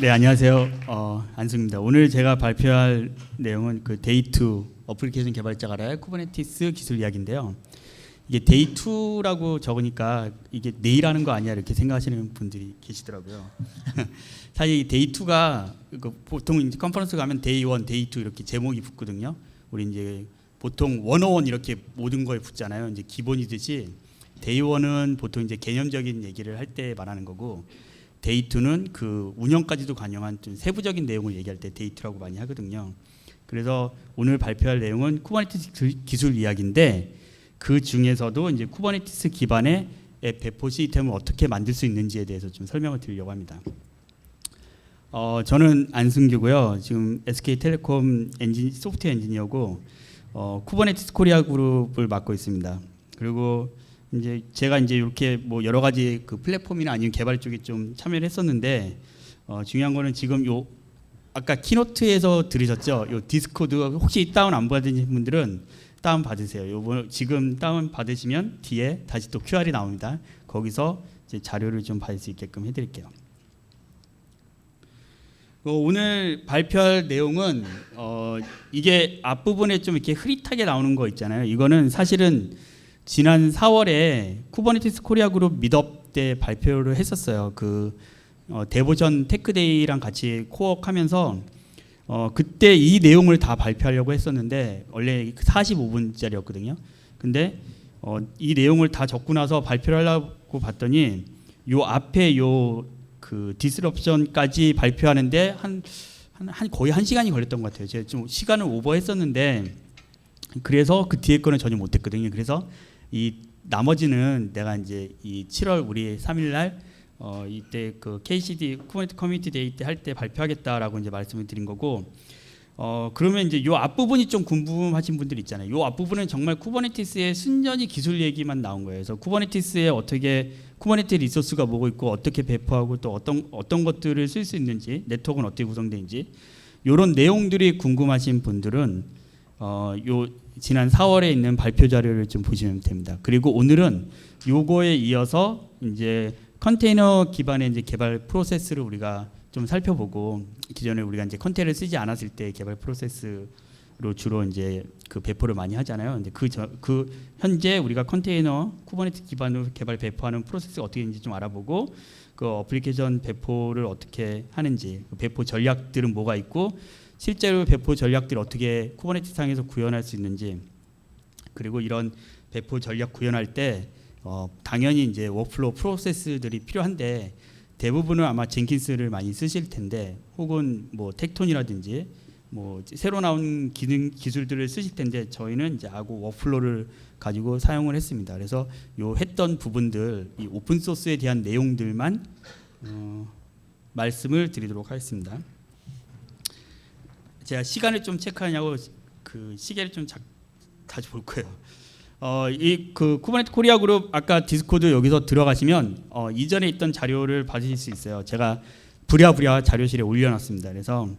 네, 안녕하세요. 안승입니다. 오늘 제가 발표할 내용은 그 데이2 어플리케이션 개발자가 알아야 쿠버네티스 기술 이야기인데요. 이게 데이2라고 적으니까 이게 내일 하는 거 아니야 이렇게 생각하시는 분들이 계시더라고요. 사실 이 데이2가 보통 이제 컨퍼런스 가면 데이1, 데이2 이렇게 제목이 붙거든요. 우리 이제 보통 101 이렇게 모든 거에 붙잖아요. 이제 기본이듯이 데이1은 보통 이제 개념적인 얘기를 할 때 말하는 거고, 데이2는 그 운영까지도 관여한 좀 세부적인 내용을 얘기할 때 데이2라고 많이 하거든요. 그래서 오늘 발표할 내용은 쿠버네티스 기술 이야기인데, 그 중에서도 이제 쿠버네티스 기반의 앱 배포 시스템을 어떻게 만들 수 있는지에 대해서 좀 설명을 드리려고 합니다. 저는 안승규고요. 지금 SK텔레콤 소프트웨어 엔지니어고 쿠버네티스 코리아 그룹을 맡고 있습니다. 그리고 이제 제가 이제 이렇게 뭐 여러 가지 그 플랫폼이나 아니면 개발 쪽에 좀 참여를 했었는데, 중요한 거는 지금 요 아까 키노트에서 들으셨죠? 요 디스코드 혹시 다운 안 받으신 분들은 다운 받으세요. 요번 지금 다운 받으시면 뒤에 다시 또 QR이 나옵니다. 거기서 이제 자료를 좀 받을 수 있게끔 해드릴게요. 오늘 발표할 내용은 이게 앞부분에 좀 이렇게 흐릿하게 나오는 거 있잖아요. 이거는 사실은 지난 4월에 쿠버네티스 코리아 그룹 미드업 때 발표를 했었어요. 그 데보전 테크데이랑 같이 코워크하면서 그때 이 내용을 다 발표하려고 했었는데 원래 45분짜리였거든요. 근데 이 내용을 다 적고 나서 발표를 하려고 봤더니 요 앞에 요 그 디스럽션까지 발표하는데 한 거의 1시간이 걸렸던 것 같아요. 제가 좀 시간을 오버했었는데 그래서 그 뒤에 거는 전혀 못했거든요. 그래서 이 나머지는 내가 이제 이 7월 우리 3일날 이때 그 KCD 쿠버네티스 커뮤니티 데이 때 할 때 발표하겠다라고 이제 말씀을 드린 거고, 그러면 이제 요 앞부분이 좀 궁금하신 분들 있잖아요. 요 앞부분은 정말 쿠버네티스의 순전히 기술 얘기만 나온 거예요. 그래서 쿠버네티스에 어떻게 쿠버네티스 리소스가 뭐고 있고 어떻게 배포하고 또 어떤 것들을 쓸 수 있는지, 네트워크는 어떻게 구성되는지 이런 내용들이 궁금하신 분들은 요 지난 4월에 있는 발표 자료를 좀 보시면 됩니다. 그리고 오늘은 요거에 이어서 이제 컨테이너 기반의 이제 개발 프로세스를 우리가 좀 살펴보고, 기존에 우리가 이제 컨테이너를 쓰지 않았을 때 개발 프로세스로 주로 이제 그 배포를 많이 하잖아요. 근데 그 현재 우리가 컨테이너 쿠버네티스 기반으로 개발 배포하는 프로세스가 어떻게 있는지 좀 알아보고, 그 어플리케이션 배포를 어떻게 하는지, 그 배포 전략들은 뭐가 있고 실제로 배포 전략들을 어떻게 쿠버네티스 상에서 구현할 수 있는지, 그리고 이런 배포 전략 구현할 때 당연히 이제 워크플로우 프로세스들이 필요한데 대부분은 아마 젠킨스를 많이 쓰실 텐데, 혹은 뭐 텍톤이라든지 뭐 새로 나온 기술들을 쓰실 텐데 저희는 이제 아고 워크플로우를 가지고 사용을 했습니다. 그래서 요 했던 부분들, 이 오픈 소스에 대한 내용들만 말씀을 드리도록 하겠습니다. 제가 시간을 좀 체크하냐고 그 시계를 좀 자주 볼 거예요. 이 그 쿠버네티스 코리아 그룹 아까 디스코드 여기서 들어가시면 이전에 있던 자료를 받으실 수 있어요. 제가 부랴부랴 자료실에 올려놨습니다. 그래서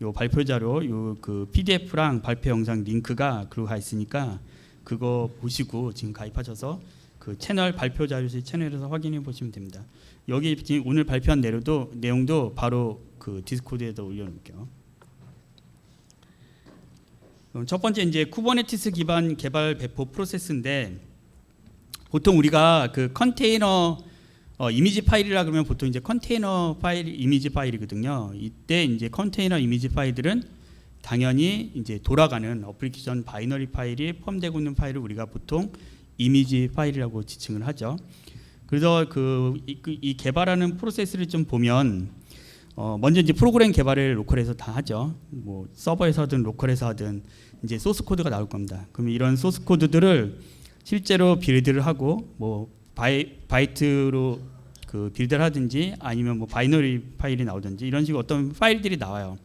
요 발표 자료, 요 그 PDF랑 발표 영상 링크가 그리고 가 있으니까 그거 보시고 지금 가입하셔서 그 채널 발표 자료실 채널에서 확인해 보시면 됩니다. 여기 지금 오늘 발표한 내용도 바로 그 디스코드에다 올려놓을게요. 첫 번째 이제 쿠버네티스 기반 개발 배포 프로세스인데, 보통 우리가 그 컨테이너 이미지 파일이라 그러면 보통 이제 컨테이너 파일 이미지 파일이거든요. 이때 이제 컨테이너 이미지 파일들은 당연히 이제 돌아가는 어플리케이션 바이너리 파일이 포함되고 있는 파일을 우리가 보통 이미지 파일이라고 지칭을 하죠. 그래서 이 개발하는 프로세스를 좀 보면 먼저 이제 프로그램 개발을 로컬에서 다 하죠. 뭐 서버에서 하든 로컬에서 하든 이제 소스 코드가 나올 겁니다. 그럼 이런 소스 코드들을 실제로 빌드를 하고 뭐 바이트로 그 빌드를 하든지 아니면 뭐 바이너리 파일이 나오든지 이런 식으로 어떤 파일들이 나와요.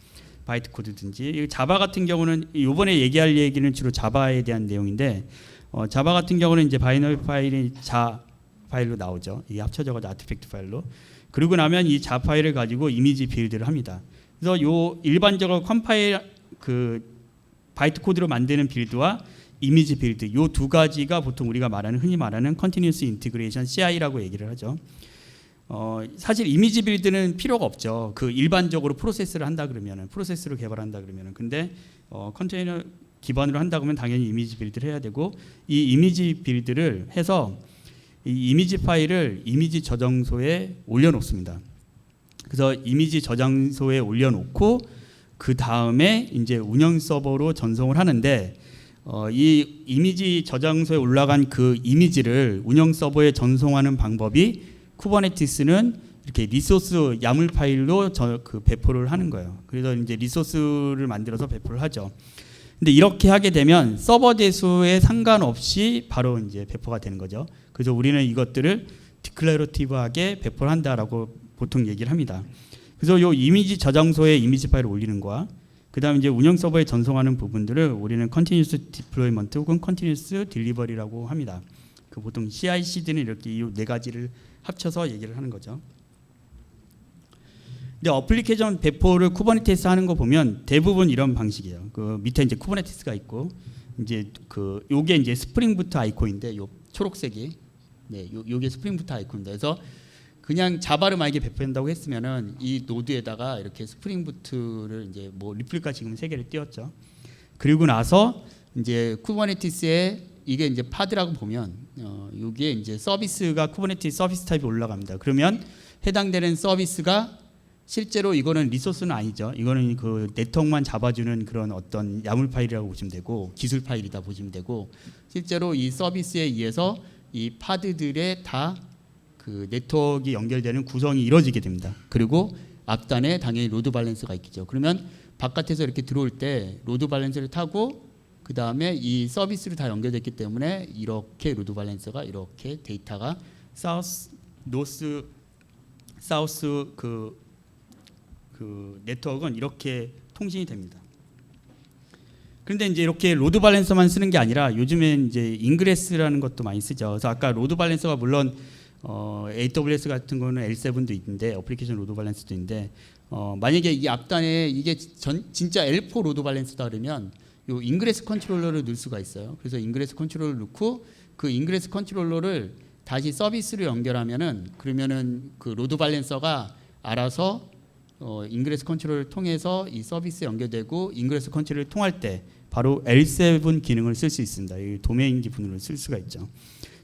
바이트 코드든지. 자바 같은 경우는 이번에 얘기할 얘기는 주로 자바에 대한 내용인데, 자바 같은 경우는 이제 바이너리 파일이 자 파일로 나오죠. 이게 합쳐져가지고 아티팩트 파일로. 그리고 나면 이 자 파일을 가지고 이미지 빌드를 합니다. 그래서 요 일반적으로 컴파일 그 바이트 코드로 만드는 빌드와 이미지 빌드, 요 두 가지가 보통 우리가 흔히 말하는 컨티뉴어스 인티그레이션 CI라고 얘기를 하죠. 사실 이미지 빌드는 필요가 없죠. 그 일반적으로 프로세스를 한다 그러면은 프로세스를 개발한다 그러면은 근데 컨테이너 기반으로 한다 그러면 당연히 이미지 빌드를 해야 되고 이 이미지 빌드를 해서 이 이미지 파일을 이미지 저장소에 올려놓습니다. 그래서 이미지 저장소에 올려놓고 그 다음에 이제 운영 서버로 전송을 하는데 이 이미지 저장소에 올라간 그 이미지를 운영 서버에 전송하는 방법이 쿠버네티스는 이렇게 리소스 야물 파일로 배포를 하는 거예요. 그래서 이제 리소스를 만들어서 배포를 하죠. 근데 이렇게 하게 되면 서버 대수에 상관없이 바로 이제 배포가 되는 거죠. 그래서 우리는 이것들을 디클래러티브하게 배포를 한다라고 보통 얘기를 합니다. 그래서 이 이미지 저장소에 이미지 파일을 올리는 거와 그다음에 이제 운영 서버에 전송하는 부분들을 우리는 컨티뉴스 디플로이먼트 혹은 컨티뉴스 딜리버리라고 합니다. 그 보통 CI/CD는 이렇게 이 네 가지를 합쳐서 얘기를 하는 거죠. 근데 어플리케이션 배포를 쿠버네티스 하는 거 보면 대부분 이런 방식이에요. 그 밑에 이제 쿠버네티스가 있고 이제 그 요게 이제 스프링 부트 아이콘인데 요 초록색이 요게 스프링 부트 아이콘인데 그래서 그냥 자바를 만약에 배포한다고 했으면은 이 노드에다가 이렇게 스프링 부트를 이제 뭐 리플리카 지금 3개를 띄웠죠. 그리고 나서 이제 쿠버네티스에 이게 이제 파드라고 보면 여기에 이제 서비스가 쿠버네티스 서비스 타입이 올라갑니다. 그러면 해당되는 서비스가 실제로 이거는 리소스는 아니죠. 이거는 그 네트워크만 잡아주는 그런 어떤 야물 파일이라고 보시면 되고 기술 파일이다 보시면 되고 실제로 이 서비스에 의해서 이 파드들의 다 그 네트워크가 연결되는 구성이 이루어지게 됩니다. 그리고 앞단에 당연히 로드 밸런스가 있겠죠. 그러면 바깥에서 이렇게 들어올 때 로드 밸런스를 타고 그 다음에 이 서비스로 다 연결됐기 때문에 이렇게 로드 밸런스가 이렇게 데이터가 사우스, 노스, 사우스 그 네트워크는 이렇게 통신이 됩니다. 그런데 이제 이렇게 로드 밸런서만 쓰는 게 아니라 요즘엔 이제 인그레스라는 것도 많이 쓰죠. 그래서 아까 로드 밸런서가 물론 AWS 같은 거는 L7도 있는데 어플리케이션 로드 밸런스도 있는데 만약에 이 앞단에 이게 진짜 L4 로드 밸런스다 그러면 요 인그레스 컨트롤러를 넣을 수가 있어요. 그래서 인그레스 컨트롤러를 넣고 그 인그레스 컨트롤러를 다시 서비스로 연결하면은 그러면은 그 로드 밸런서가 알아서 인그레스 컨트롤을 통해서 이 서비스에 연결되고 인그레스 컨트롤을 통할 때 바로 L7 기능을 쓸 수 있습니다. 이 도메인 기분으로 쓸 수가 있죠.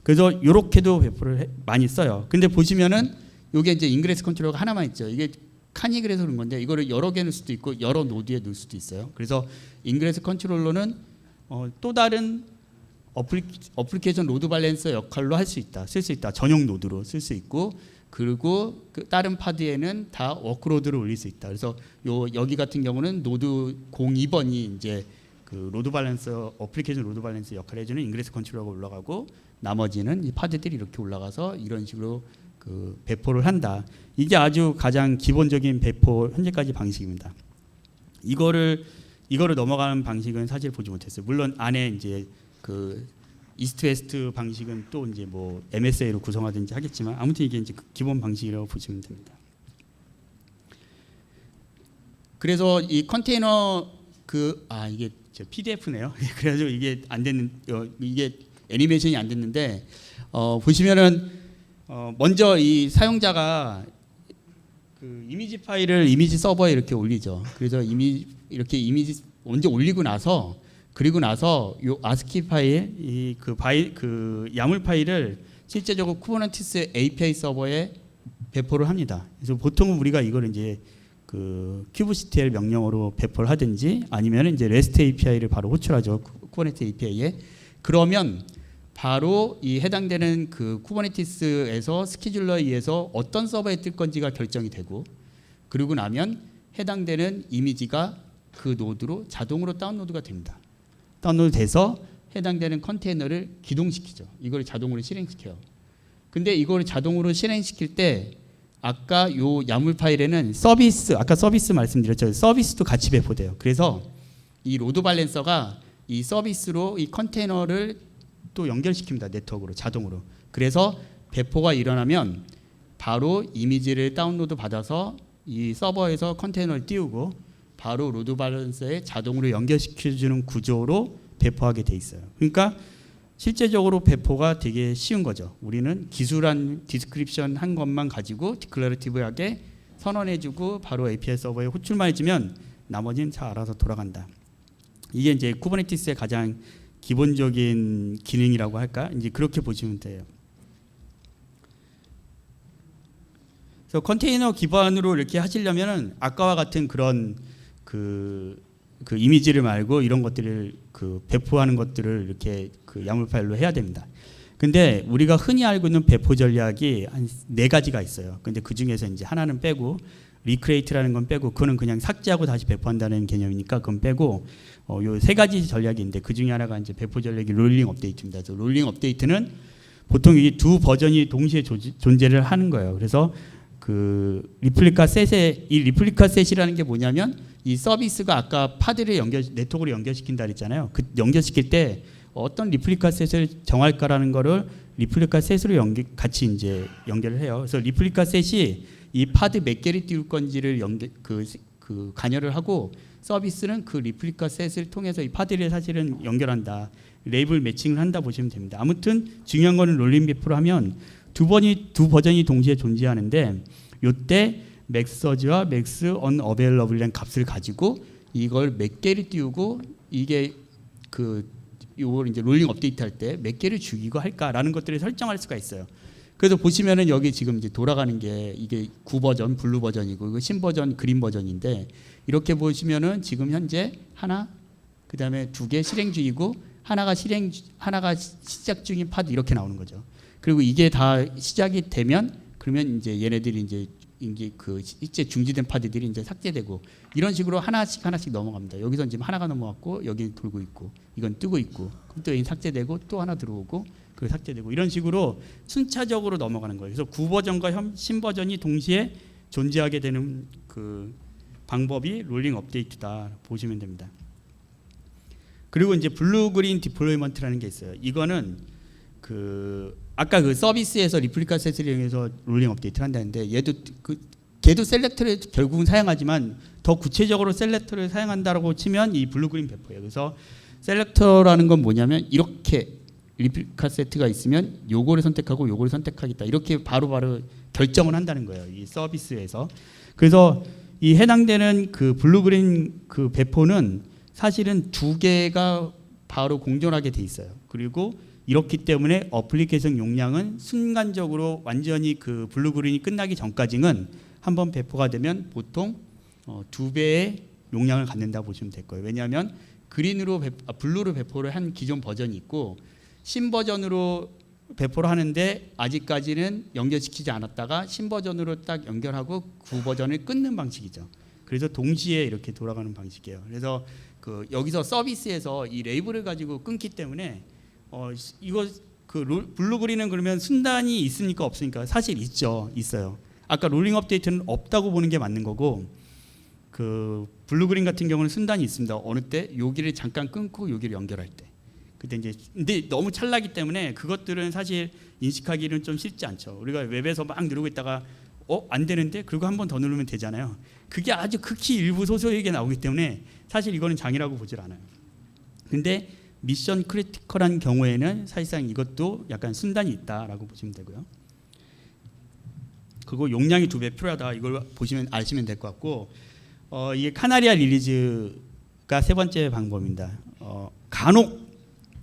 그래서 이렇게도 배포를 많이 써요. 근데 보시면은 이게 이제 인그레스 컨트롤러가 하나만 있죠. 이게 카니글에서 그런 건데 이거를 여러 개 넣을 수도 있고 여러 노드에 넣을 수도 있어요. 그래서 인그레스 컨트롤러는 또 다른 어플리케이션 로드 밸런서 역할로 할 수 있다. 쓸 수 있다. 전용 노드로 쓸 수 있고 그리고 그 다른 파드에는 다 워크로드를 올릴 수 있다. 그래서 여기 같은 경우는 노드 02번이 이제 그 로드 밸런서 어플리케이션 로드 밸런서 역할을 해주는 인그레스 컨트롤러가 올라가고 나머지는 이 파드들이 이렇게 올라가서 이런 식으로 그 배포를 한다. 이게 아주 가장 기본적인 배포 현재까지 방식입니다. 이거를 넘어가는 방식은 사실 보지 못했어요. 물론 안에 이제 그 이스트 웨스트 방식은 또 이제 뭐 MSA로 구성하든지 하겠지만 아무튼 이게 이제 기본 방식이라고 보시면 됩니다. 그래서 이 컨테이너 이게 저 PDF네요. 그래가지고 이게 안 됐는 이게 애니메이션이 안 됐는데 보시면은 먼저 이 사용자가 그 이미지 파일을 이미지 서버에 이렇게 올리죠. 그래서 이렇게 이미지 먼저 올리고 나서 그리고 나서 요 ASCII 파일 그 야물 파일을 실제적으로 쿠버네티스 API 서버에 배포를 합니다. 그래서 보통은 우리가 이걸 이제 그 kubectl 명령어로 배포를 하든지 아니면 이제 REST API를 바로 호출하죠. 쿠버네티스 API에. 그러면 바로 이 해당되는 그 쿠버네티스에서 스케줄러에 의해서 어떤 서버에 뜰 건지가 결정이 되고 그리고 나면 해당되는 이미지가 그 노드로 자동으로 다운로드가 됩니다. 다운로드 돼서 해당되는 컨테이너를 기동시키죠. 이걸 자동으로 실행시켜요. 근데 이걸 자동으로 실행시킬 때 아까 요 야물 파일에는 아까 서비스 말씀드렸죠. 서비스도 같이 배포돼요. 그래서 이 로드 밸런서가 이 서비스로 이 컨테이너를 또 연결시킵니다. 네트워크로 자동으로. 그래서 배포가 일어나면 바로 이미지를 다운로드 받아서 이 서버에서 컨테이너를 띄우고 바로 로드 밸런서에 자동으로 연결시켜주는 구조로 배포하게 돼 있어요. 그러니까 실제적으로 배포가 되게 쉬운 거죠. 우리는 기술한 디스크립션 한 것만 가지고 디클러레티브하게 선언해주고 바로 API 서버에 호출만 해주면 나머지는 다 알아서 돌아간다. 이게 이제 쿠버네티스의 가장 기본적인 기능이라고 할까? 이제 그렇게 보시면 돼요. 그래서 컨테이너 기반으로 이렇게 하시려면은 아까와 같은 그런 그 이미지를 말고 이런 것들을 그 배포하는 것들을 이렇게 그 야물 파일로 해야 됩니다. 근데 우리가 흔히 알고 있는 배포 전략이 한 4가지가 있어요. 근데 그 중에서 이제 하나는 빼고 리크레이트라는 건 빼고 그거는 그냥 삭제하고 다시 배포한다는 개념이니까 그건 빼고 요 3가지 전략이 있는데 그 중에 하나가 이제 배포 전략이 롤링 업데이트입니다. 그래서 롤링 업데이트는 보통 이 두 버전이 동시에 존재를 하는 거예요. 그래서 그 리플리카 셋이라는 게 뭐냐면 이 서비스가 아까 파드를 네트워크로 연결시킨다 그랬잖아요. 그 연결시킬 때 어떤 리플리카 셋을 정할까라는 거를 리플리카 셋으로 같이 이제 연결을 해요. 그래서 리플리카 셋이 이 파드 몇 개를 띄울 건지를 관여를 하고 서비스는 그 리플리카 셋을 통해서 이 파드를 사실은 연결한다. 레이블 매칭을 한다 보시면 됩니다. 아무튼 중요한 거는 롤링 배포를 하면 두 버전이 동시에 존재하는데 이때 맥서지와 맥스 언어베일러블이라는 값을 가지고 이걸 몇 개를 띄우고 이게 요걸 이제 롤링 업데이트 할 때 몇 개를 죽이고 할까라는 것들을 설정할 수가 있어요. 그래서 보시면은 여기 지금 이제 돌아가는 게 이게 9버전 블루 버전이고 이거 신버전 그린 버전인데 이렇게 보시면은 지금 현재 하나 그다음에 2개 실행 중이고 하나가 시작 중인 파드 이렇게 나오는 거죠. 그리고 이게 다 시작이 되면 그러면 이제 얘네들이 이제 그 실제 중지된 파드들이 이제 삭제되고 이런 식으로 하나씩 넘어갑니다. 여기서 지금 하나가 넘어왔고 여기 돌고 있고 이건 뜨고 있고 또 여기 삭제되고 또 하나 들어오고 그 삭제되고 이런 식으로 순차적으로 넘어가는 거예요. 그래서 9버전과 신버전이 동시에 존재하게 되는 그 방법이 롤링 업데이트다 보시면 됩니다. 그리고 이제 블루 그린 디플로이먼트라는 게 있어요. 이거는 아까 그 서비스에서 리플리카 셋을 이용해서 롤링 업데이트를 한다는데 걔도 셀렉터를 결국은 사용하지만 더 구체적으로 셀렉터를 사용한다라고 치면 이 블루 그린 배포예요. 그래서 셀렉터라는 건 뭐냐면 이렇게 리플리카 세트가 있으면 요거를 선택하고 요거를 선택하겠다 이렇게 바로바로 결정을 한다는 거예요. 이 서비스에서. 그래서 이 해당되는 그 블루 그린 그 배포는 사실은 2개가 바로 공존하게 돼 있어요. 그리고 이렇기 때문에 어플리케이션 용량은 순간적으로 완전히 그 블루 그린이 끝나기 전까지는 한번 배포가 되면 보통 2배의 용량을 갖는다 보시면 될 거예요. 왜냐하면 블루로 배포를 한 기존 버전이 있고 신버전으로 배포를 하는데 아직까지는 연결시키지 않았다가 신버전으로 딱 연결하고 9버전을 끊는 방식이죠. 그래서 동시에 이렇게 돌아가는 방식이에요. 그래서 여기서 서비스에서 이 레이블을 가지고 끊기 때문에 이거 블루 그린은 그러면 순단이 있습니까 없습니까? 사실 있어요. 아까 롤링 업데이트는 없다고 보는 게 맞는 거고 블루 그린 같은 경우는 순단이 있습니다. 어느 때 여기를 잠깐 끊고 여기를 연결할 때. 근데 너무 찰나기 때문에 그것들은 사실 인식하기는 좀 쉽지 않죠. 우리가 웹에서 막 누르고 있다가 안 되는데 그리고 한 번 더 누르면 되잖아요. 그게 아주 극히 일부 소소하게 나오기 때문에 사실 이거는 장애라고 보질 않아요. 근데 미션 크리티컬한 경우에는 사실상 이것도 약간 순단이 있다라고 보시면 되고요. 그리고 용량이 2배 필요하다. 이걸 보시면 아시면 될 것 같고 이게 카나리아 릴리즈가 3번째 방법입니다. 간혹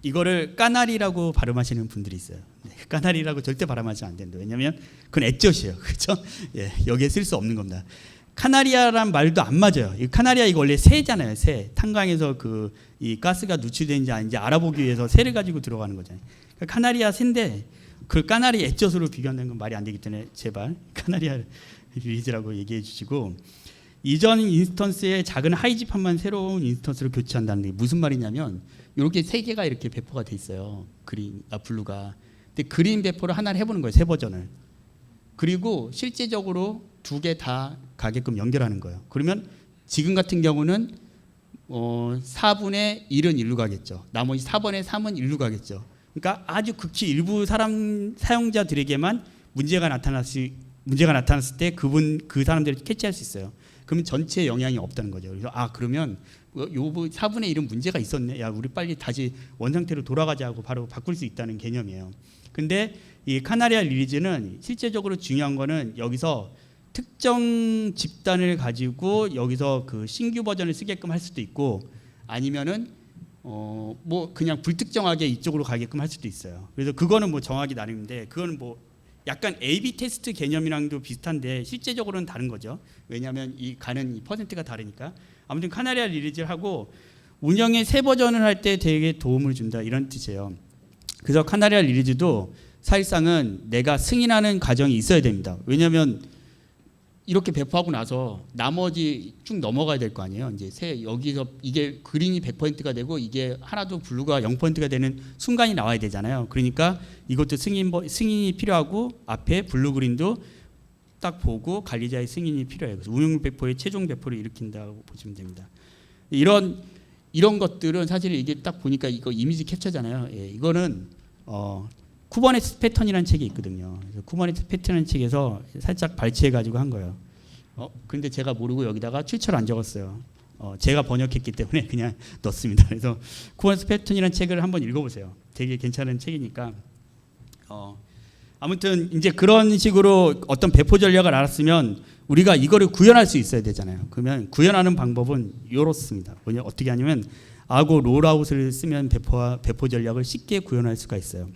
이거를 까나리라고 발음하시는 분들이 있어요. 까나리라고 절대 발음하시면 안 된다. 왜냐하면 그건 액젓이에요. 그렇죠? 예, 여기에 쓸 수 없는 겁니다. 카나리아란 말도 안 맞아요. 이 카나리아 이거 원래 새잖아요. 새. 탄광에서 이 가스가 누출되는지 아닌지 알아보기 위해서 새를 가지고 들어가는 거잖아요. 그러니까 카나리아 새인데 그 까나리 액젓으로 비교한다는 건 말이 안 되기 때문에 제발 카나리아 릴리즈라고 얘기해 주시고 이전 인스턴스의 작은 하이집합만 새로운 인스턴스로 교체한다는 게 무슨 말이냐면 이렇게 3개가 이렇게 배포가 돼 있어요. 블루가. 근데 그린 배포를 하나를 해보는 거예요. 3버전을. 그리고 실제적으로 2개 다 가게끔 연결하는 거예요. 그러면 지금 같은 경우는 4분의 1은 일로 가겠죠. 나머지 4분의 3은 일로 가겠죠. 그러니까 아주 극히 일부 사용자들에게만 문제가 나타났을 때 그 사람들을 캐치할 수 있어요. 그러면 전체에 영향이 없다는 거죠. 그래서 그러면 요 4분의 1은 문제가 있었네. 야, 우리 빨리 다시 원상태로 돌아가자 하고 바로 바꿀 수 있다는 개념이에요. 근데 이 카나리아 리리즈는 실제적으로 중요한 거는 여기서 특정 집단을 가지고 여기서 그 신규 버전을 쓰게끔 할 수도 있고 아니면은 뭐 그냥 불특정하게 이쪽으로 가게끔 할 수도 있어요. 그래서 그거는 뭐 정하기 나름인데 그거는 뭐 약간 A/B 테스트 개념이랑도 비슷한데 실제적으로는 다른 거죠. 왜냐하면 이 가는 이 퍼센트가 다르니까. 아무튼 카나리아 리리즈를 하고 운영의 새 버전을 할 때 되게 도움을 준다 이런 뜻이에요. 그래서 카나리아 리리즈도 사실상은 내가 승인하는 과정이 있어야 됩니다. 왜냐하면 이렇게 배포하고 나서 나머지 쭉 넘어가야 될 거 아니에요. 이제 여기서 이게 그린이 100%가 되고 이게 하나도 블루가 0%가 되는 순간이 나와야 되잖아요. 그러니까 이것도 승인이 필요하고 앞에 블루 그린도 딱 보고 관리자의 승인이 필요해요. 그래서 운용 배포의 최종 배포를 일으킨다고 보시면 됩니다. 이런 것들은 사실 이게 딱 보니까 이거 이미지 캡처잖아요. 예, 이거는 쿠버네티스 패턴이라는 책이 있거든요. 쿠버네티스 패턴이라는 책에서 살짝 발췌해 가지고 한 거예요. 근데 제가 모르고 여기다가 출처를 안 적었어요. 제가 번역했기 때문에 그냥 넣습니다. 그래서 쿠버네티스 패턴이라는 책을 한번 읽어보세요. 되게 괜찮은 책이니까. 아무튼 이제 그런 식으로 어떤 배포 전략을 알았으면 우리가 이거를 구현할 수 있어야 되잖아요. 그러면 구현하는 방법은 이렇습니다. 어떻게 하냐면 아고 롤아웃을 쓰면 배포 전략을 쉽게 구현할 수가 있어요.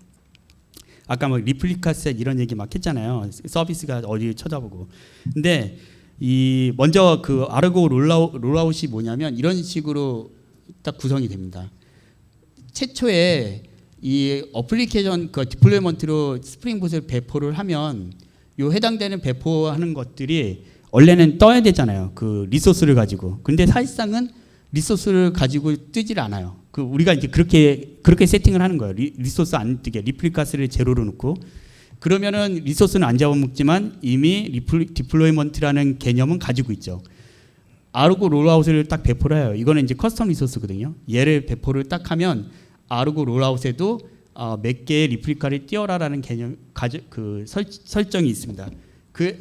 아까 뭐 리플리카 셋 이런 얘기 막 했잖아요. 서비스가 어디 쳐다보고. 근데 먼저 그 아르고 롤아웃이 뭐냐면 이런 식으로 딱 구성이 됩니다. 최초에 이 어플리케이션 그 디플로이먼트로 스프링봇을 배포를 하면 요 해당되는 배포하는 것들이 원래는 떠야 되잖아요. 그 리소스를 가지고. 근데 사실상은 리소스를 가지고 뜨질 않아요. 우리가 이제 그렇게 세팅을 하는 거예요. 리소스 안 뜨게 리플리카스를 제로로 놓고 그러면은 리소스는 안 잡아먹지만 이미 디플로이먼트라는 개념은 가지고 있죠. 아르고 롤아웃을 딱 배포를 해요. 이거는 이제 커스텀 리소스거든요. 얘를 배포를 딱 하면 아르고 롤아웃에도 몇 개의 리플리카를 띄워라라는 개념 그 설정이 있습니다.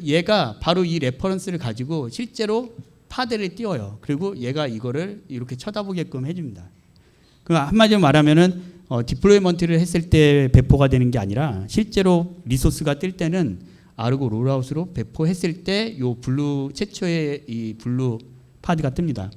얘가 바로 이 레퍼런스를 가지고 실제로 파드를 띄워요. 그리고 얘가 이거를 이렇게 쳐다보게끔 해줍니다. 한마디로 말하면은 디플로이먼트를 했을 때 배포가 되는 게 아니라 실제로 리소스가 뜰 때는 아르고 롤아웃으로 배포했을 때 요 블루 최초의 이 블루 파드가 뜹니다.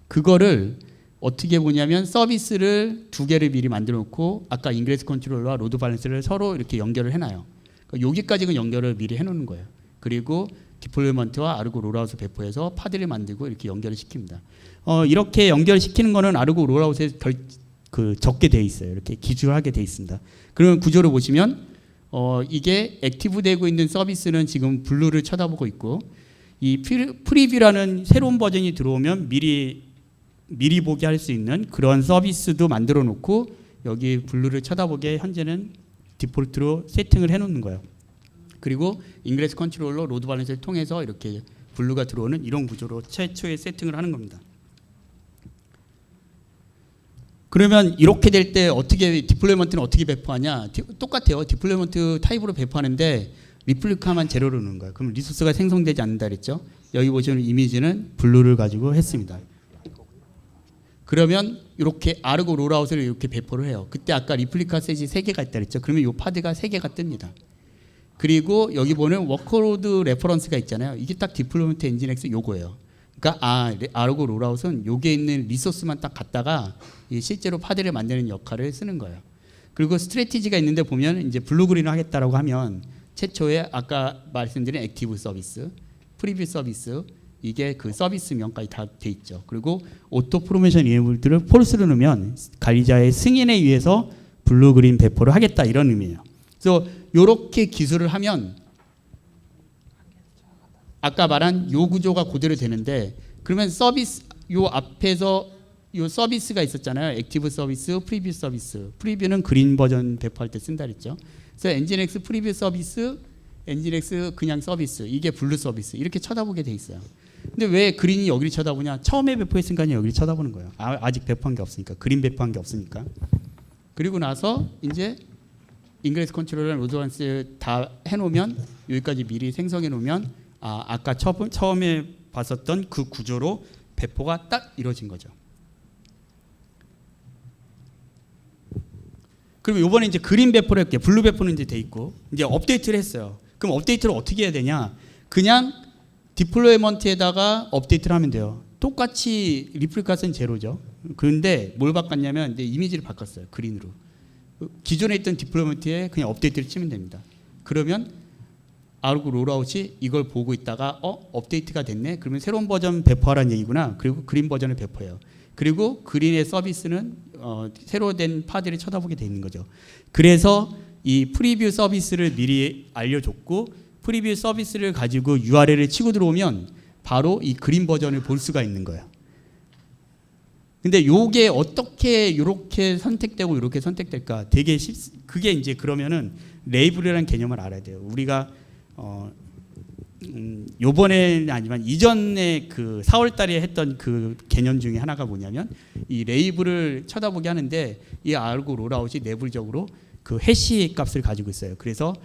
그거를 어떻게 보냐면 서비스를 두 개를 미리 만들어 놓고 아까 인그레스 컨트롤러와 로드 밸런스를 서로 이렇게 연결을 해놔요. 그러니까 여기까지는 연결을 미리 해놓는 거예요. 그리고 디플로이먼트와 아르고 롤아웃을 배포해서 파드를 만들고 이렇게 연결을 시킵니다. 이렇게 연결시키는 거는 아르고 롤아웃에 적게 돼 있어요. 이렇게 기술하게 돼 있습니다. 그러면 구조를 보시면 이게 액티브되고 있는 서비스는 지금 블루를 쳐다보고 있고 이 프리뷰라는 새로운 버전이 들어오면 미리 보게 할 수 있는 그런 서비스도 만들어 놓고 여기 블루를 쳐다보게 현재는 디폴트로 세팅을 해 놓는 거예요. 그리고 인그레스 컨트롤러 로드 밸런스를 통해서 이렇게 블루가 들어오는 이런 구조로 최초에 세팅을 하는 겁니다. 그러면 이렇게 될 때 어떻게 디플로이먼트는 어떻게 배포하냐? 똑같아요. 디플로이먼트 타입으로 배포하는데 리플리카만 제로로 넣는 거예요. 그럼 리소스가 생성되지 않는다 그랬죠? 여기 보시는 이미지는 블루를 가지고 했습니다. 그러면 이렇게 아르고 롤아웃을 이렇게 배포를 해요. 그때 아까 리플리카 셋이 3개가 있다 그랬죠? 그러면 이 파드가 3개가 뜹니다. 그리고 여기 보는 워크로드 레퍼런스가 있잖아요. 이게 딱 디플로이먼트 엔진엑스 요거예요. 그러니까 아르고 롤아웃은 여기에 있는 리소스만 딱 갖다가 실제로 파드를 만드는 역할을 쓰는 거예요. 그리고 스트래티지가 있는데 보면 이제 블루 그린을 하겠다라고 하면 최초에 아까 말씀드린 액티브 서비스, 프리뷰 서비스 이게 그 서비스명까지 다 돼 있죠. 그리고 오토 프로모션 이네블들을 폴스로 넣으면 관리자의 승인에 의해서 블루 그린 배포를 하겠다 이런 의미예요. 그래서 이렇게 기술을 하면 아까 말한 요 구조가 그대로 되는데 그러면 서비스 요 앞에서 요 서비스가 있었잖아요. 액티브 서비스, 프리뷰 서비스. 프리뷰는 그린 버전 배포할 때 쓴다 그랬죠. 그래서 엔진엑스 프리뷰 서비스, 엔진엑스 그냥 서비스. 이게 블루 서비스. 이렇게 쳐다보게 돼 있어요. 근데 왜 그린이 여기를 쳐다보냐? 처음에 배포했으니까 여기를 쳐다보는 거예요. 아직 배포한 게 없으니까. 그린 배포한 게 없으니까. 그리고 나서 이제 인그레스 컨트롤러 로드 밸런스 다 해놓으면 여기까지 미리 생성해 놓으면 아까 처음에 봤었던 그 구조로 배포가 딱 이루어진 거죠. 그리고 이번에 이제 그린 배포를 할게요. 블루 배포는 이제 돼 있고 이제 업데이트를 했어요. 그럼 업데이트를 어떻게 해야 되냐? 그냥 디플로이먼트에다가 업데이트를 하면 돼요. 똑같이 리플리카스는 제로죠. 그런데 뭘 바꿨냐면 이제 이미지를 바꿨어요. 그린으로. 기존에 있던 디플로이먼트에 그냥 업데이트를 치면 됩니다. 그러면 아르고 롤아웃이 이걸 보고 있다가 업데이트가 됐네. 그러면 새로운 버전 배포하라는 얘기구나. 그리고 그린 버전을 배포해요. 그리고 그린의 서비스는 새로 된 파드를 쳐다보게 돼 있는 거죠. 그래서 이 프리뷰 서비스를 미리 알려줬고 프리뷰 서비스를 가지고 URL을 치고 들어오면 바로 이 그린 버전을 볼 수가 있는 거예요. 근데 요게 어떻게 이렇게 선택되고 이렇게 선택될까? 되게 그게 이제 그러면은 레이블이라는 개념을 알아야 돼요. 우리가 요번에는 아니지만 이전에 그 4월 달에 했던 그 개념 중에 하나가 뭐냐면 이 레이블을 쳐다보게 하는데 이 알고 롤아웃이 내부적으로 그 해시 값을 가지고 있어요. 그래서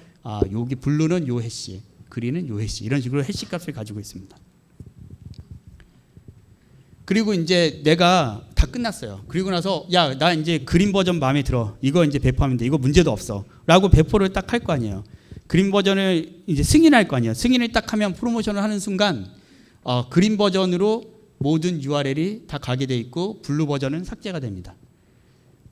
여기 블루는 요 해시, 그린은 요 해시 이런 식으로 해시 값을 가지고 있습니다. 그리고 이제 내가 다 끝났어요. 그리고 나서 야, 나 이제 그린 버전 마음에 들어. 이거 이제 배포하면 돼. 이거 문제도 없어. 라고 배포를 딱 할 거 아니에요. 그린 버전을 이제 승인할 거 아니에요. 승인을 딱 하면 프로모션을 하는 순간 그린 버전으로 모든 URL이 다 가게 돼 있고 블루 버전은 삭제가 됩니다.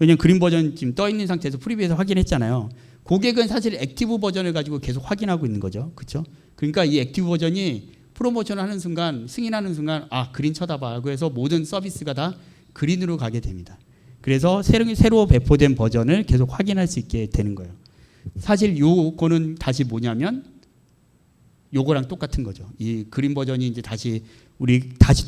왜냐면 그린 버전 지금 떠 있는 상태에서 프리뷰에서 확인했잖아요. 고객은 사실 액티브 버전을 가지고 계속 확인하고 있는 거죠. 그렇죠? 그러니까 이 액티브 버전이 프로모션을 하는 순간 승인하는 순간 그린 쳐다봐. 그래서 모든 서비스가 다 그린으로 가게 됩니다. 그래서 새로 배포된 버전을 계속 확인할 수 있게 되는 거예요. 사실 요거는 다시 뭐냐면 요거랑 똑같은 거죠. 이 그린 버전이 이제 다시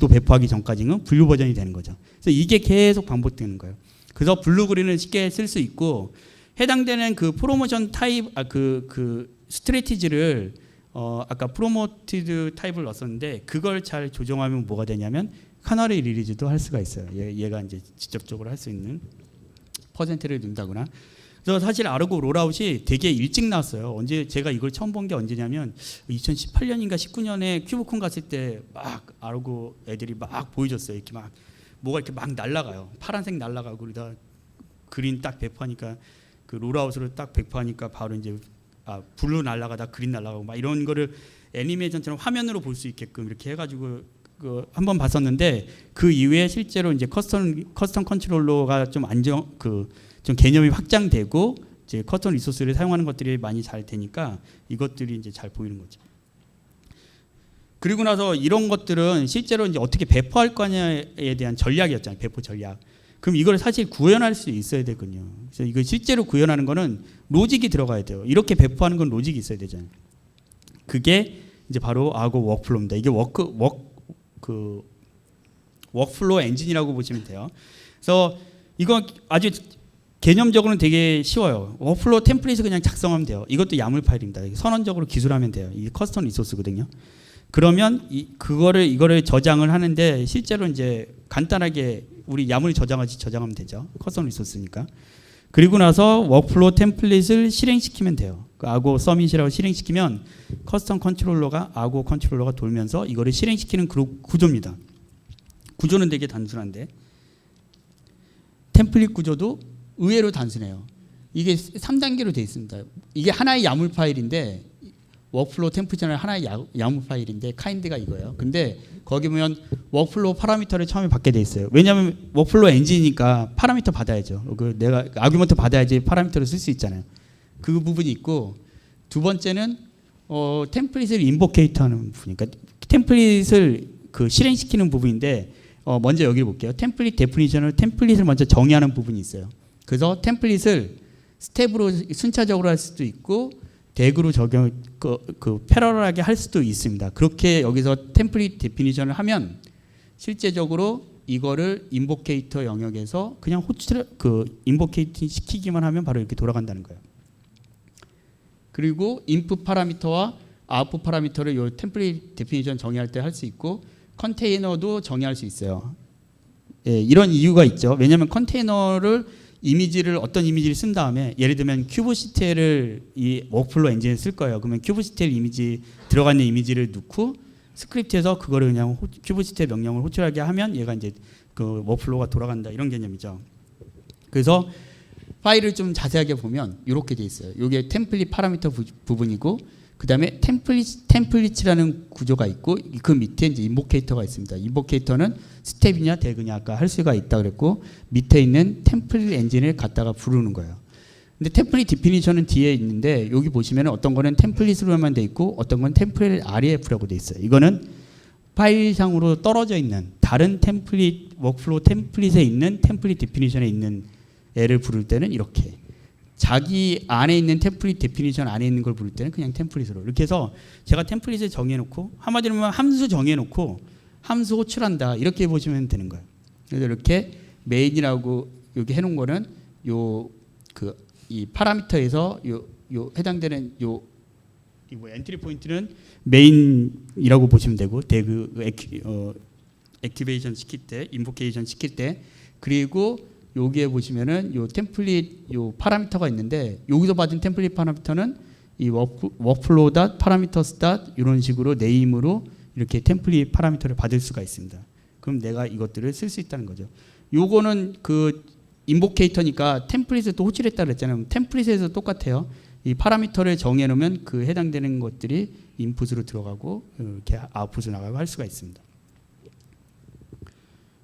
또 배포하기 전까지는 블루 버전이 되는 거죠. 그래서 이게 계속 반복되는 거예요. 그래서 블루 그린을 쉽게 쓸 수 있고 해당되는 그 프로모션 타입 그 스트래티지를 아까 프로모티드 타입을 넣었었는데 그걸 잘 조정하면 뭐가 되냐면 카나리 리리즈도 할 수가 있어요. 얘가 이제 직접적으로 할 수 있는 퍼센트를 넣는다거나. 그래서 사실 아르고 롤아웃이 되게 일찍 나왔어요. 언제 제가 이걸 처음 본 게 언제냐면 2018년인가 19년에 큐브콘 갔을 때 막 아르고 애들이 막 보여줬어요. 이렇게 막 뭐가 이렇게 막 날아가요. 파란색 날아가고 그러다 그린 딱 배포하니까 그 롤아웃으로 딱 배포하니까 바로 이제 블루 날아가다 그린 날아가고 막 이런 거를 애니메이션처럼 화면으로 볼 수 있게끔 이렇게 해가지고 한번 봤었는데 그 이후에 실제로 이제 커스텀 컨트롤러가 좀 좀 개념이 확장되고 이제 커스텀 리소스를 사용하는 것들이 많이 잘 되니까 이것들이 이제 잘 보이는 거죠. 그리고 나서 이런 것들은 실제로 이제 어떻게 배포할 거냐에 대한 전략이었잖아요. 배포 전략. 그럼 이걸 사실 구현할 수 있어야 되거든요. 그래서 이거 실제로 구현하는 거는 로직이 들어가야 돼요. 이렇게 배포하는 건 로직이 있어야 되잖아요. 그게 이제 바로 아고 워크플로우입니다. 이게 워크플로우 엔진이라고 보시면 돼요. 그래서 이거 아주 개념적으로는 되게 쉬워요. 워크플로우 템플릿을 그냥 작성하면 돼요. 이것도 야물 파일입니다. 선언적으로 기술하면 돼요. 이게 커스텀 리소스거든요. 그러면 이거를 저장을 하는데 실제로 이제 간단하게 우리 야물 저장하지 저장하면 되죠. 커스텀 리소스니까. 그리고 나서 워크플로우 템플릿을 실행시키면 돼요. 그 아고 서밋이라고 실행시키면 커스텀 컨트롤러가 아고 컨트롤러가 돌면서 이거를 실행시키는 구조입니다. 구조는 되게 단순한데 템플릿 구조도 의외로 단순해요. 이게 3단계로 되어 있습니다. 이게 하나의 야물 파일인데 워크플로우 템플릿은 하나의 야물 파일인데 카인드가 이거예요. 근데 거기 보면 워크플로우 파라미터를 처음에 받게 돼 있어요. 왜냐하면 워크플로우 엔진이니까 파라미터 받아야죠. 내가 아규먼트 받아야지 파라미터를 쓸 수 있잖아요. 그 부분이 있고 두 번째는 템플릿을 인보케이트하는 부분이니까 템플릿을 실행시키는 부분인데 먼저 여기 볼게요. 템플릿 데피니션을 템플릿을 먼저 정의하는 부분이 있어요. 그래서 템플릿을 스텝으로 순차적으로 할 수도 있고 덱으로 적용 패러럴하게 할 수도 있습니다. 그렇게 여기서 템플릿 데피니션을 하면 실제적으로 이거를 인보케이터 영역에서 그냥 인보케이팅 시키기만 하면 바로 이렇게 돌아간다는 거예요. 그리고 인풋 파라미터와 아웃풋 파라미터를 이 템플릿 데피니션 정의할 때 할 수 있고 컨테이너도 정의할 수 있어요. 예, 이런 이유가 있죠. 왜냐하면 컨테이너를 어떤 이미지를 쓴 다음에 예를 들면 큐브시텔을 이 워크플로우 엔진에 쓸 거예요. 그러면 큐브시텔 이미지 들어가 있는 이미지를 넣고 스크립트에서 그거를 그냥 큐브시트의 명령을 호출하게 하면 얘가 이제 그 워크플로우가 돌아간다 이런 개념이죠. 그래서 파일을 좀 자세하게 보면 이렇게 돼 있어요. 이게 템플릿 파라미터 부분이고 그 다음에 템플릿이라는 구조가 있고 그 밑에 이제 인보케이터가 있습니다. 인보케이터는 스텝이냐 대그냐 아까 할 수가 있다 그랬고 밑에 있는 템플릿 엔진을 갖다가 부르는 거예요. 근데 템플릿 디피니션은 뒤에 있는데 여기 보시면 어떤 거는 템플릿으로만 돼 있고 어떤 건 템플릿 REF라고 돼 있어요. 이거는 파일상으로 떨어져 있는 다른 템플릿 워크플로우 템플릿에 있는 템플릿 디피니션에 있는 애를 부를 때는 이렇게 자기 안에 있는 템플릿 데피니션 안에 있는 걸 부를 때는 그냥 템플릿으로 이렇게 해서 제가 템플릿을 정해놓고 한마디로 하면 함수 정해놓고 함수 호출한다 이렇게 보시면 되는 거예요. 그래서 이렇게 메인이라고 여기 해놓은 거는 이 파라미터에서 요 해당되는 이 엔트리 포인트는 메인이라고 보시면 되고 액티베이션 시킬 때, 인보케이션 시킬 때 그리고 여기에 보시면은 요 템플릿 요 파라미터가 있는데 여기서 받은 템플릿 파라미터는 이 워크플로우 닷 파라미터스 닷 이런 식으로 네임으로 이렇게 템플릿 파라미터를 받을 수가 있습니다. 그럼 내가 이것들을 쓸 수 있다는 거죠. 요거는 그 인보케이터니까 템플릿을 또 호출했다 그랬잖아요. 템플릿에서 똑같아요. 이 파라미터를 정해 놓으면 그 해당되는 것들이 인풋으로 들어가고 이렇게 아웃풋으로 나가고 할 수가 있습니다.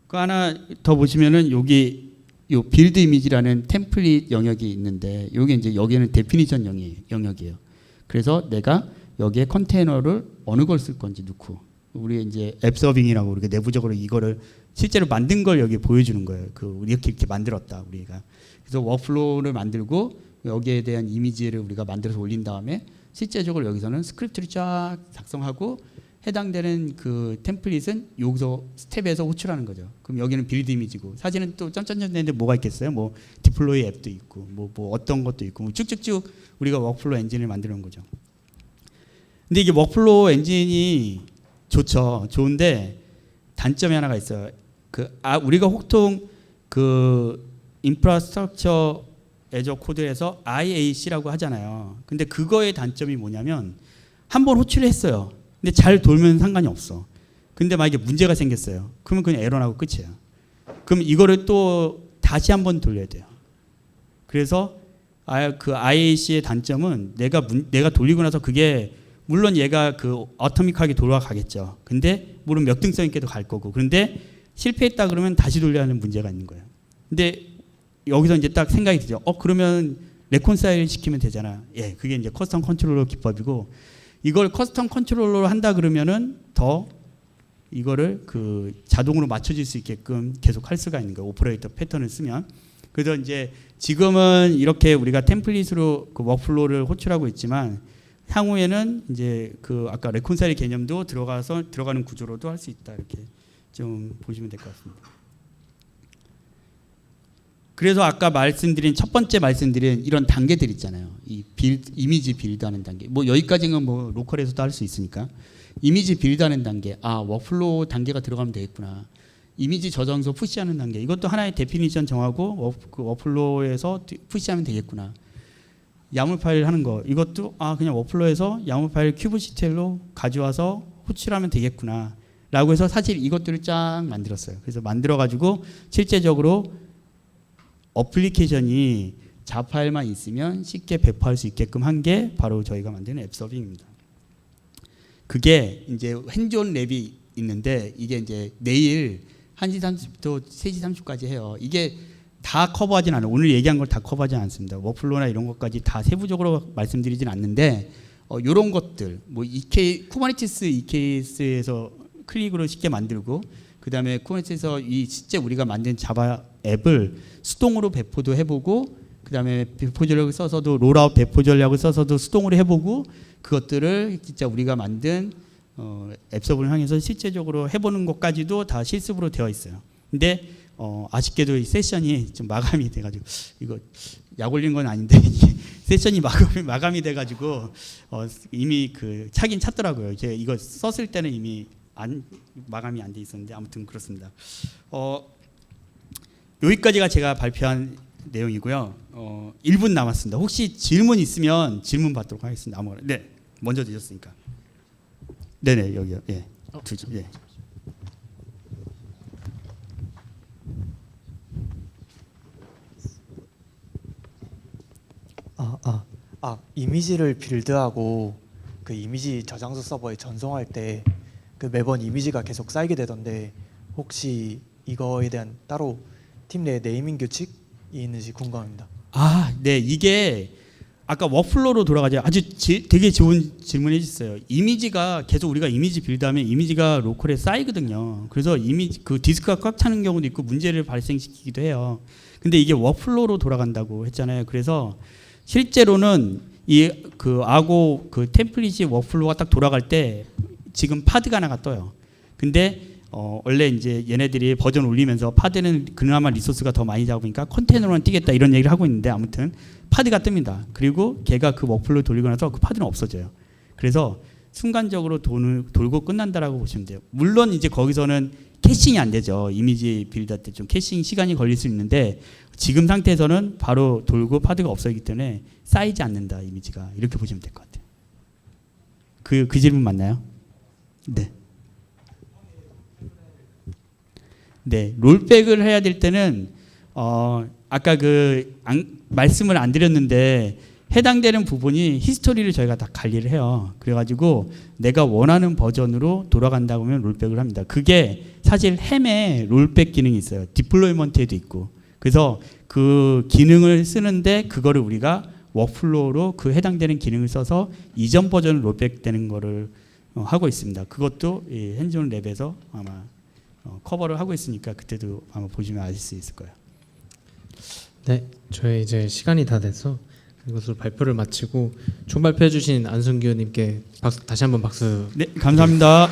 그 하나 더 보시면은 여기 요 빌드 이미지라는 템플릿 영역이 있는데 여기 이제 여기는 데피니션 영역이에요. 그래서 내가 여기에 컨테이너를 어느 걸 쓸 건지 넣고 우리 이제 앱 서빙이라고 우리가 내부적으로 이거를 실제로 만든 걸 여기 보여주는 거예요. 그 이렇게 만들었다 우리가. 그래서 워크플로우를 만들고 여기에 대한 이미지를 우리가 만들어서 올린 다음에 실제적으로 여기서는 스크립트를 쫙 작성하고 해당되는 그 템플릿은 여기서 스텝에서 호출하는 거죠. 그럼 여기는 빌드 이미지고 사진은 또 점점점 되는데 뭐가 있겠어요? 뭐 디플로이 앱도 있고 뭐 어떤 것도 있고 뭐 쭉쭉쭉 우리가 워크플로우 엔진을 만드는 거죠. 근데 이게 워크플로우 엔진이 좋죠. 좋은데 단점이 하나가 있어요. 우리가 보통 그 인프라스트럭처 애저 코드에서 IAC라고 하잖아요. 근데 그거의 단점이 뭐냐면 한번 호출을 했어요. 근데 잘 돌면 상관이 없어. 근데 만약에 문제가 생겼어요. 그러면 그냥 에러 나고 끝이에요. 그럼 이거를 또 다시 한번 돌려야 돼요. 그래서 그 IAC의 단점은 내가 돌리고 나서 그게 물론 얘가 그 어토믹하게 돌아가겠죠. 근데 물론 몇 등성 있게도 갈 거고. 그런데 실패했다 그러면 다시 돌려야 하는 문제가 있는 거예요. 근데 여기서 이제 딱 생각이 들죠. 그러면 레콘사일 시키면 되잖아. 예, 그게 이제 커스텀 컨트롤러 기법이고 이걸 커스텀 컨트롤러로 한다 그러면은 더 이거를 그 자동으로 맞춰질 수 있게끔 계속 할 수가 있는 거예요. 오퍼레이터 패턴을 쓰면. 그래서 이제 지금은 이렇게 우리가 템플릿으로 그 워크플로우를 호출하고 있지만 향후에는 이제 그 아까 레콘사일 개념도 들어가는 구조로도 할 수 있다 이렇게 좀 보시면 될 것 같습니다. 그래서 아까 말씀드린 이런 단계들 있잖아요. 이 이미지 빌드하는 단계. 뭐 여기까지는 뭐 로컬에서도 할 수 있으니까 이미지 빌드하는 단계. 워크플로우 단계가 들어가면 되겠구나. 이미지 저장소 푸시하는 단계. 이것도 하나의 데피니션 정하고 그 워크플로우에서 푸시하면 되겠구나. 야물 파일 하는 거. 이것도 그냥 워크플로우에서 야물 파일 큐브시텔로 가져와서 호출하면 되겠구나. 라고 해서 사실 이것들을 쫙 만들었어요. 그래서 만들어 가지고 실제적으로 어플리케이션이 자파일만 있으면 쉽게 배포할 수 있게끔 한 게 바로 저희가 만드는 앱 서빙입니다. 그게 이제 핸즈온 랩이 있는데 이게 이제 내일 1시 30분부터 3시 30분까지 해요. 이게 다 커버하진 않아요. 오늘 얘기한 걸 다 커버하진 않습니다. 워크플로우나 이런 것까지 다 세부적으로 말씀드리진 않는데 이런 것들 뭐 쿠버네티스 EKS에서 클릭으로 쉽게 만들고 그 다음에 쿠버네티스에서 이 실제 우리가 만든 자바 앱을 수동으로 배포도 해보고 그 다음에 배포 전략을 써서도 롤아웃 배포 전략을 써서도 수동으로 해보고 그것들을 진짜 우리가 만든 앱 서버를 향해서 실제적으로 해보는 것까지도 다 실습으로 되어 있어요. 근데 아쉽게도 이 세션이 좀 마감이 돼가지고 이거 약 올린 건 아닌데 세션이 마감이 돼가지고 이미 그 차긴 찼더라고요. 제가 이거 썼을 때는 이미 마감이 안 돼 있었는데 아무튼 그렇습니다. 여기까지가 제가 발표한 내용이고요. 1분 남았습니다. 혹시 질문 있으면 질문 받도록 하겠습니다. 아무거나. 네, 먼저 드셨으니까. 네네 여기요. 예. 두죠. 예. 이미지를 빌드하고 그 이미지 저장소 서버에 전송할 때 그 매번 이미지가 계속 쌓이게 되던데 혹시 이거에 대한 따로 팀 내 네이밍 규칙이 있는지 궁금합니다. 네, 이게 아까 워플로우로 돌아가죠. 되게 좋은 질문해 주셨어요. 이미지가 계속 우리가 이미지 빌드하면 이미지가 로컬에 쌓이거든요. 그래서 이미지 그 디스크가 꽉 차는 경우도 있고 문제를 발생시키기도 해요. 근데 이게 워플로우로 돌아간다고 했잖아요. 그래서 실제로는 이 그 아고 그 템플릿이 워플로우가 딱 돌아갈 때 지금 파드가 하나가 떠요. 근데 원래 이제 얘네들이 버전 올리면서 파드는 그나마 리소스가 더 많이 잡으니까 컨테이너로만 뛰겠다 이런 얘기를 하고 있는데 아무튼 파드가 뜹니다. 그리고 걔가 그 워플로우 돌리고 나서 그 파드는 없어져요. 그래서 순간적으로 돌고 끝난다라고 보시면 돼요. 물론 이제 거기서는 캐싱이 안 되죠. 이미지 빌드할 때 좀 캐싱 시간이 걸릴 수 있는데 지금 상태에서는 바로 돌고 파드가 없어지기 때문에 쌓이지 않는다 이미지가 이렇게 보시면 될 것 같아요. 그 질문 맞나요? 네. 네, 롤백을 해야 될 때는 아까 말씀을 안 드렸는데 해당되는 부분이 히스토리를 저희가 다 관리를 해요. 그래가지고 내가 원하는 버전으로 돌아간다고 하면 롤백을 합니다. 그게 사실 햄에 롤백 기능이 있어요. 디플로이먼트에도 있고. 그래서 그 기능을 쓰는데 그거를 우리가 워크플로우로 그 해당되는 기능을 써서 이전 버전을 롤백되는 거를 하고 있습니다. 그것도 이 핸즈온 랩에서 아마 커버를 하고 있으니까 그때도 아마 보시면 아실 수 있을 거예요. 네, 저희 이제 시간이 다 돼서 이것으로 발표를 마치고 총발표해 주신 안순규님께 다시 한번 박수. 네, 감사합니다.